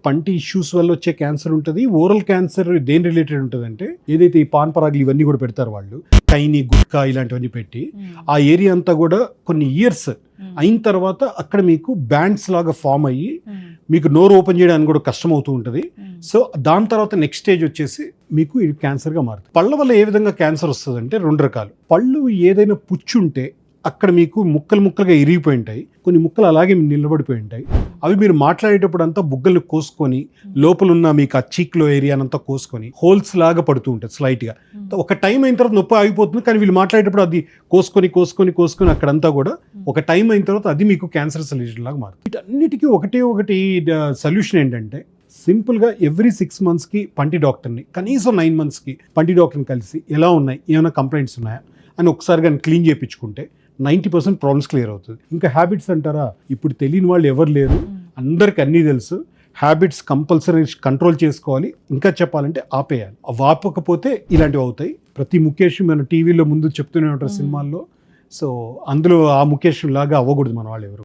పంటి ఇష్యూస్ వల్ల వచ్చే క్యాన్సర్ ఉంటుంది. ఓరల్ క్యాన్సర్ దేని రిలేటెడ్ ఉంటుంది అంటే, ఏదైతే ఈ పాన్ పరాగులు ఇవన్నీ కూడా పెడతారు వాళ్ళు, టైనీ గుట్కా ఇలాంటివన్నీ పెట్టి ఆ ఏరియా అంతా కూడా కొన్ని ఇయర్స్ అయిన తర్వాత అక్కడ మీకు బ్యాండ్స్ లాగా ఫామ్ అయ్యి మీకు నోరు ఓపెన్ చేయడానికి కూడా కష్టం అవుతూ ఉంటుంది. సో దాని తర్వాత నెక్స్ట్ స్టేజ్ వచ్చేసి మీకు ఇది క్యాన్సర్గా మారుతుంది. పళ్ళ వల్ల ఏ విధంగా క్యాన్సర్ వస్తుంది అంటే 2 రకాలు. పళ్ళు ఏదైనా పుచ్చుంటే అక్కడ మీకు ముక్కలు ముక్కలుగా ఇరిగిపోయి ఉంటాయి, కొన్ని ముక్కలు అలాగే నిలబడిపోయి ఉంటాయి. అవి మీరు మాట్లాడేటప్పుడు అంతా బుగ్గలు కోసుకొని లోపల ఉన్న మీకు ఆ చీక్లో ఏరియానంతా కోసుకొని హోల్స్ లాగా పడుతూ ఉంటుంది స్లైట్గా. ఒక టైం అయిన తర్వాత నొప్పి ఆగిపోతుంది, కానీ వీళ్ళు మాట్లాడేటప్పుడు అది కోసుకొని కోసుకొని కోసుకొని అక్కడంతా కూడా ఒక టైం అయిన తర్వాత అది మీకు క్యాన్సర్ సొల్యూషన్ లాగా మారుతుంది. వీటన్నిటికీ ఒకటి సొల్యూషన్ ఏంటంటే, సింపుల్గా ఎవ్రీ 6 monthsకి పంటి డాక్టర్ని, కనీసం 9 monthsకి పంటి డాక్టర్ని కలిసి ఎలా ఉన్నాయి, ఏమైనా కంప్లైంట్స్ ఉన్నాయా అని ఒకసారి కానీ క్లీన్ చేయించుకుంటే 90% ప్రాబ్లమ్స్ క్లియర్ అవుతుంది. ఇంకా హ్యాబిట్స్ అంటారా, ఇప్పుడు తెలియని వాళ్ళు ఎవరు లేరు, అందరికి అన్నీ తెలుసు. హ్యాబిట్స్ కంపల్సరీ కంట్రోల్ చేసుకోవాలి, ఇంకా చెప్పాలంటే ఆపేయాలి. అవి ఆపకపోతే ఇలాంటివి అవుతాయి. ప్రతి ముఖేష్ మన టీవీలో ముందు చెప్తూనే ఉంటారు సినిమాల్లో. సో అందులో ఆ ముఖేష్ లాగా అవ్వకూడదు మన వాళ్ళు ఎవరు.